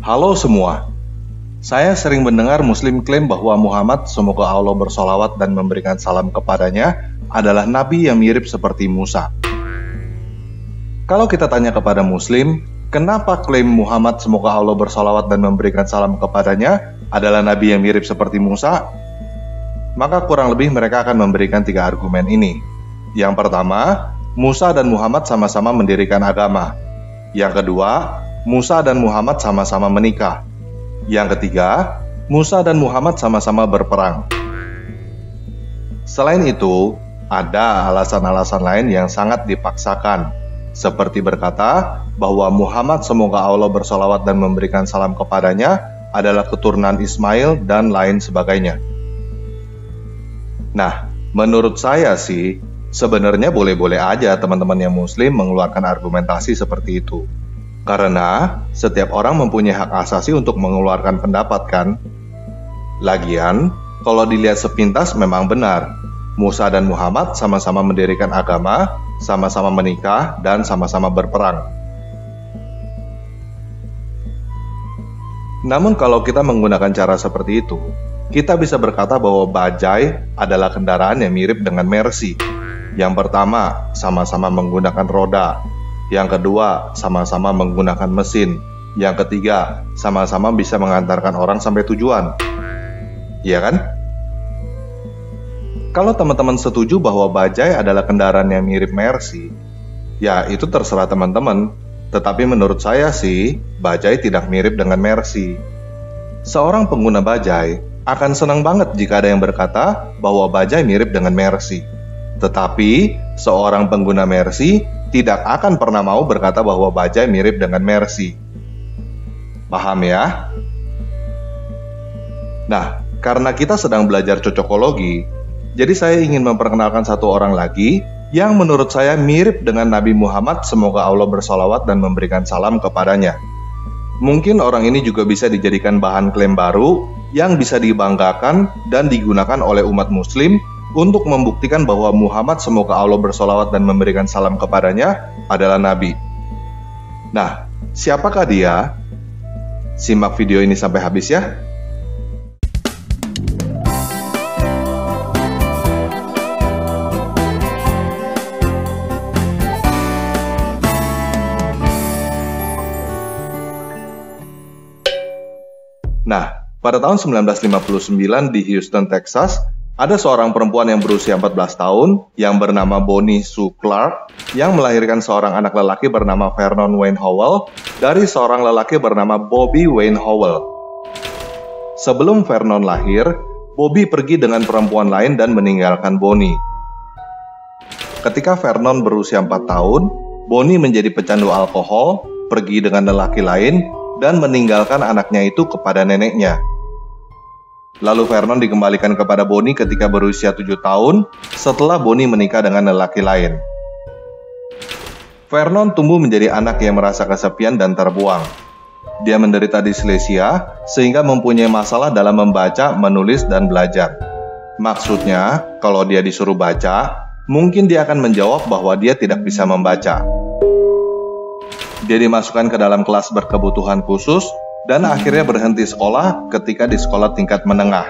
Halo semua, saya sering mendengar Muslim klaim bahwa Muhammad, semoga Allah bersolawat dan memberikan salam kepadanya, adalah nabi yang mirip seperti Musa. Kalau kita tanya kepada Muslim, kenapa klaim Muhammad, semoga Allah bersolawat dan memberikan salam kepadanya, adalah nabi yang mirip seperti Musa? Maka kurang lebih mereka akan memberikan 3 argumen ini. Yang pertama, Musa dan Muhammad sama-sama mendirikan agama. Yang kedua, Musa dan Muhammad sama-sama menikah. Yang ketiga, Musa dan Muhammad sama-sama berperang. Selain itu, ada alasan-alasan lain yang sangat dipaksakan, seperti berkata bahwa Muhammad, semoga Allah bersolawat dan memberikan salam kepadanya, adalah keturunan Ismail dan lain sebagainya. Nah, menurut saya sih, sebenarnya boleh-boleh aja teman-teman yang Muslim mengeluarkan argumentasi seperti itu. Karena setiap orang mempunyai hak asasi untuk mengeluarkan pendapat kan? Lagian, kalau dilihat sepintas memang benar. Musa dan Muhammad sama-sama mendirikan agama, sama-sama menikah, dan sama-sama berperang. Namun kalau kita menggunakan cara seperti itu, kita bisa berkata bahwa bajai adalah kendaraan yang mirip dengan Mercy. Yang pertama, sama-sama menggunakan roda. Yang kedua, sama-sama menggunakan mesin. Yang ketiga, sama-sama bisa mengantarkan orang sampai tujuan. Iya kan? Kalau teman-teman setuju bahwa bajai adalah kendaraan yang mirip Mercy, ya itu terserah teman-teman. Tetapi menurut saya sih, bajai tidak mirip dengan Mercy. Seorang pengguna bajai akan senang banget jika ada yang berkata bahwa bajai mirip dengan Mercy. Tetapi, seorang pengguna Mercy tidak akan pernah mau berkata bahwa bajai mirip dengan Mercy. Paham ya? Nah, karena kita sedang belajar cocokologi, jadi saya ingin memperkenalkan satu orang lagi yang menurut saya mirip dengan Nabi Muhammad, semoga Allah bersolawat dan memberikan salam kepadanya. Mungkin orang ini juga bisa dijadikan bahan klaim baru yang bisa dibanggakan dan digunakan oleh umat Muslim untuk membuktikan bahwa Muhammad, semoga Allah bersolawat dan memberikan salam kepadanya, adalah Nabi. Nah, siapakah dia? Simak video ini sampai habis ya. Nah, pada tahun 1959 di Houston, Texas, ada seorang perempuan yang berusia 14 tahun yang bernama Bonnie Sue Clark yang melahirkan seorang anak lelaki bernama Vernon Wayne Howell dari seorang lelaki bernama Bobby Wayne Howell. Sebelum Vernon lahir, Bobby pergi dengan perempuan lain dan meninggalkan Bonnie. Ketika Vernon berusia 4 tahun, Bonnie menjadi pecandu alkohol, pergi dengan lelaki lain, dan meninggalkan anaknya itu kepada neneknya. Lalu Vernon dikembalikan kepada Bonnie ketika berusia 7 tahun setelah Bonnie menikah dengan lelaki lain. Vernon tumbuh menjadi anak yang merasa kesepian dan terbuang. Dia menderita disleksia sehingga mempunyai masalah dalam membaca, menulis, dan belajar. Maksudnya, kalau dia disuruh baca, mungkin dia akan menjawab bahwa dia tidak bisa membaca. Dia dimasukkan ke dalam kelas berkebutuhan khusus dan akhirnya berhenti sekolah ketika di sekolah tingkat menengah.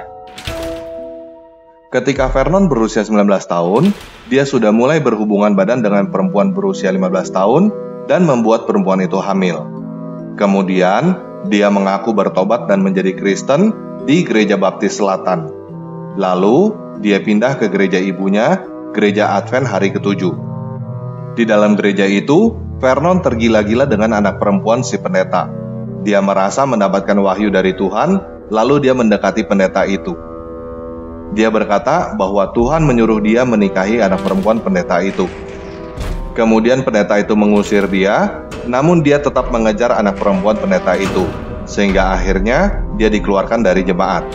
Ketika Vernon berusia 19 tahun, dia sudah mulai berhubungan badan dengan perempuan berusia 15 tahun dan membuat perempuan itu hamil. Kemudian, dia mengaku bertobat dan menjadi Kristen di Gereja Baptis Selatan. Lalu, dia pindah ke gereja ibunya, Gereja Advent Hari ke-7. Di dalam gereja itu, Vernon tergila-gila dengan anak perempuan si pendeta. Dia merasa mendapatkan wahyu dari Tuhan, lalu dia mendekati pendeta itu. Dia berkata bahwa Tuhan menyuruh dia menikahi anak perempuan pendeta itu. Kemudian pendeta itu mengusir dia, namun dia tetap mengejar anak perempuan pendeta itu, sehingga akhirnya dia dikeluarkan dari jemaat.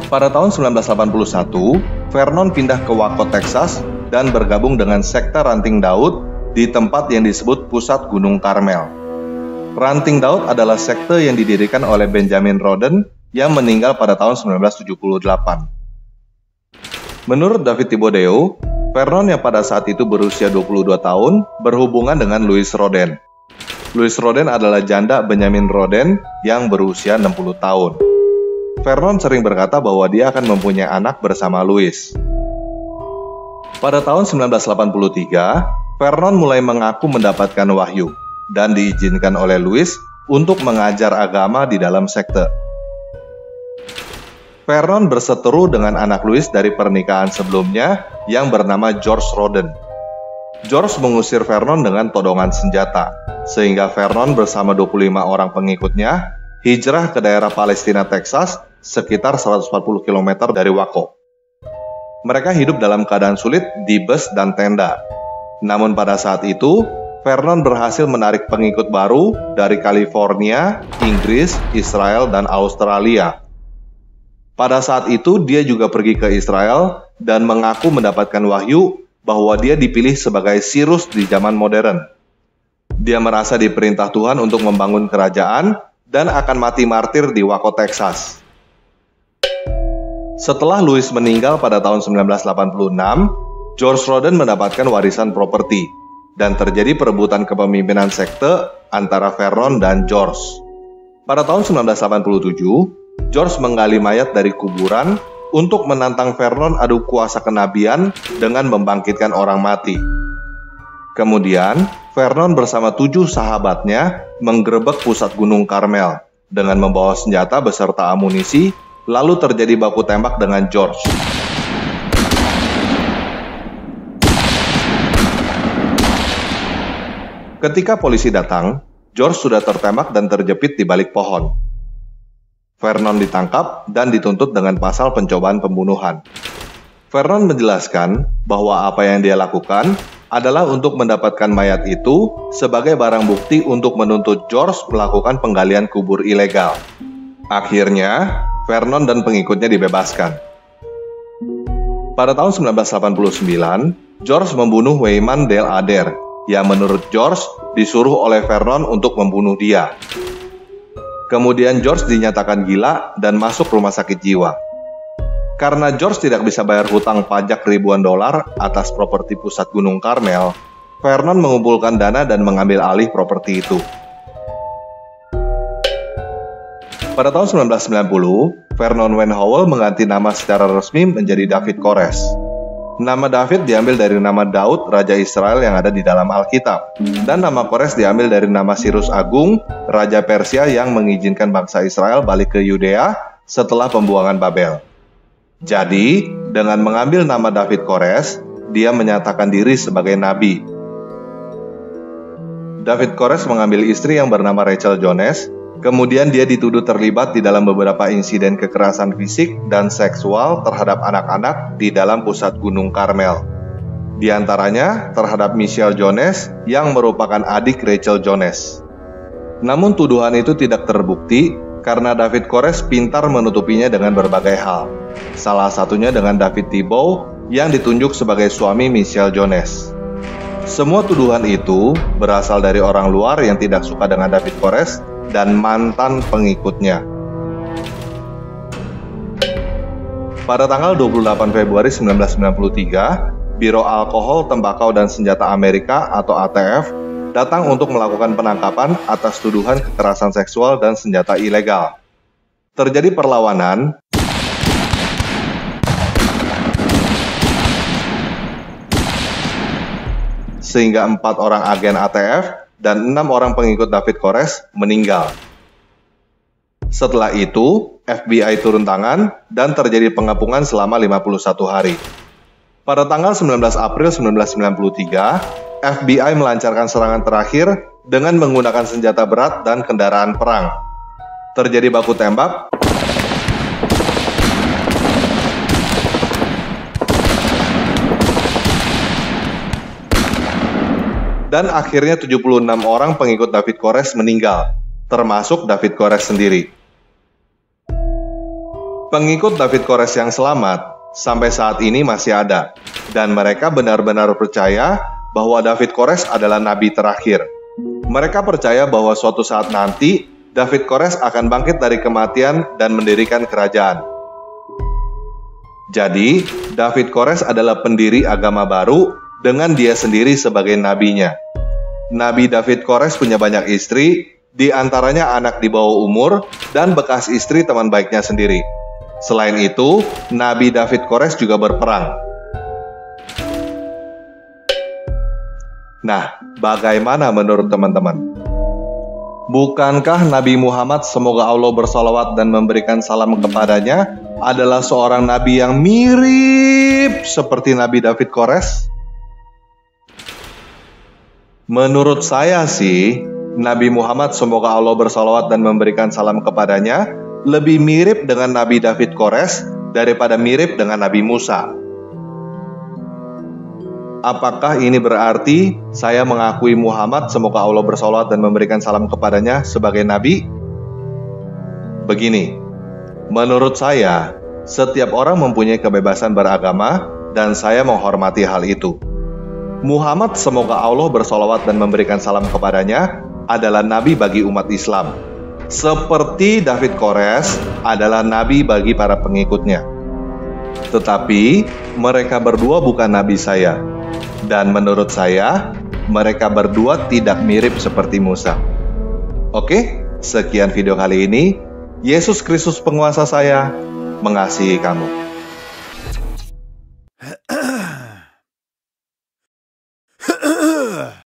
Pada tahun 1981, Vernon pindah ke Waco, Texas, dan bergabung dengan sekte Ranting Daud di tempat yang disebut Pusat Gunung Karmel. Ranting Daud adalah sekte yang didirikan oleh Benjamin Roden yang meninggal pada tahun 1978. Menurut David Thibodeau, Vernon yang pada saat itu berusia 22 tahun berhubungan dengan Louis Roden. Louis Roden adalah janda Benjamin Roden yang berusia 60 tahun. Vernon sering berkata bahwa dia akan mempunyai anak bersama Louis. Pada tahun 1983, Vernon mulai mengaku mendapatkan wahyu dan diizinkan oleh Louis untuk mengajar agama di dalam sekte. Vernon berseteru dengan anak Louis dari pernikahan sebelumnya yang bernama George Roden. George mengusir Vernon dengan todongan senjata, sehingga Vernon bersama 25 orang pengikutnya hijrah ke daerah Palestina, Texas, sekitar 140 km dari Waco. Mereka hidup dalam keadaan sulit di bus dan tenda. Namun pada saat itu, Vernon berhasil menarik pengikut baru dari California, Inggris, Israel, dan Australia. Pada saat itu, dia juga pergi ke Israel dan mengaku mendapatkan wahyu bahwa dia dipilih sebagai Cyrus di zaman modern. Dia merasa diperintah Tuhan untuk membangun kerajaan dan akan mati martir di Waco, Texas. Setelah Louis meninggal pada tahun 1986, George Roden mendapatkan warisan properti dan terjadi perebutan kepemimpinan sekte antara Vernon dan George. Pada tahun 1987, George menggali mayat dari kuburan untuk menantang Vernon adu kuasa kenabian dengan membangkitkan orang mati. Kemudian, Vernon bersama 7 sahabatnya menggerebek pusat Gunung Karmel dengan membawa senjata beserta amunisi, lalu terjadi baku tembak dengan George. Ketika polisi datang, George sudah tertembak dan terjepit di balik pohon. Vernon ditangkap dan dituntut dengan pasal pencobaan pembunuhan. Vernon menjelaskan bahwa apa yang dia lakukan adalah untuk mendapatkan mayat itu sebagai barang bukti untuk menuntut George melakukan penggalian kubur ilegal. Akhirnya, Vernon dan pengikutnya dibebaskan. Pada tahun 1989, George membunuh Wyman Dale Adair, yang menurut George disuruh oleh Vernon untuk membunuh dia. Kemudian George dinyatakan gila dan masuk rumah sakit jiwa. Karena George tidak bisa bayar hutang pajak ribuan dolar atas properti pusat Gunung Karmel, Vernon mengumpulkan dana dan mengambil alih properti itu. Pada tahun 1990, Vernon Wayne Howell mengganti nama secara resmi menjadi David Kores. Nama David diambil dari nama Daud, Raja Israel yang ada di dalam Alkitab. Dan nama Kores diambil dari nama Cyrus Agung, Raja Persia yang mengizinkan bangsa Israel balik ke Yudea setelah pembuangan Babel. Jadi, dengan mengambil nama David Kores, dia menyatakan diri sebagai nabi. David Kores mengambil istri yang bernama Rachel Jones. Kemudian dia dituduh terlibat di dalam beberapa insiden kekerasan fisik dan seksual terhadap anak-anak di dalam pusat Gunung Karmel. Di antaranya terhadap Michelle Jones yang merupakan adik Rachel Jones. Namun tuduhan itu tidak terbukti karena David Kores pintar menutupinya dengan berbagai hal. Salah satunya dengan David Thibault yang ditunjuk sebagai suami Michelle Jones. Semua tuduhan itu berasal dari orang luar yang tidak suka dengan David Kores dan mantan pengikutnya. Pada tanggal 28 Februari 1993, Biro Alkohol, Tembakau, dan Senjata Amerika atau ATF datang untuk melakukan penangkapan atas tuduhan kekerasan seksual dan senjata ilegal. Terjadi perlawanan, sehingga 4 orang agen ATF dan 6 orang pengikut David Kores meninggal. Setelah itu, FBI turun tangan dan terjadi pengepungan selama 51 hari. Pada tanggal 19 April 1993, FBI melancarkan serangan terakhir dengan menggunakan senjata berat dan kendaraan perang. Terjadi baku tembak, dan akhirnya 76 orang pengikut David Kores meninggal, termasuk David Kores sendiri. Pengikut David Kores yang selamat sampai saat ini masih ada, dan mereka benar-benar percaya bahwa David Kores adalah nabi terakhir. Mereka percaya bahwa suatu saat nanti David Kores akan bangkit dari kematian dan mendirikan kerajaan. Jadi, David Kores adalah pendiri agama baru dengan dia sendiri sebagai nabinya. Nabi David Kores punya banyak istri, di antaranya anak di bawah umur dan bekas istri teman baiknya sendiri. Selain itu, Nabi David Kores juga berperang. Nah, bagaimana menurut teman-teman? Bukankah Nabi Muhammad, semoga Allah bersalawat dan memberikan salam kepadanya, adalah seorang nabi yang mirip seperti Nabi David Kores? Menurut saya sih, Nabi Muhammad, semoga Allah bersalawat dan memberikan salam kepadanya, lebih mirip dengan Nabi David Kores daripada mirip dengan Nabi Musa. Apakah ini berarti saya mengakui Muhammad, semoga Allah bersalawat dan memberikan salam kepadanya, sebagai nabi? Begini, menurut saya, setiap orang mempunyai kebebasan beragama dan saya menghormati hal itu. Muhammad, semoga Allah bersalawat dan memberikan salam kepadanya, adalah nabi bagi umat Islam. Seperti David Kores adalah nabi bagi para pengikutnya. Tetapi mereka berdua bukan nabi saya. Dan menurut saya, mereka berdua tidak mirip seperti Musa. Oke, sekian video kali ini. Yesus Kristus penguasa saya, mengasihi kamu.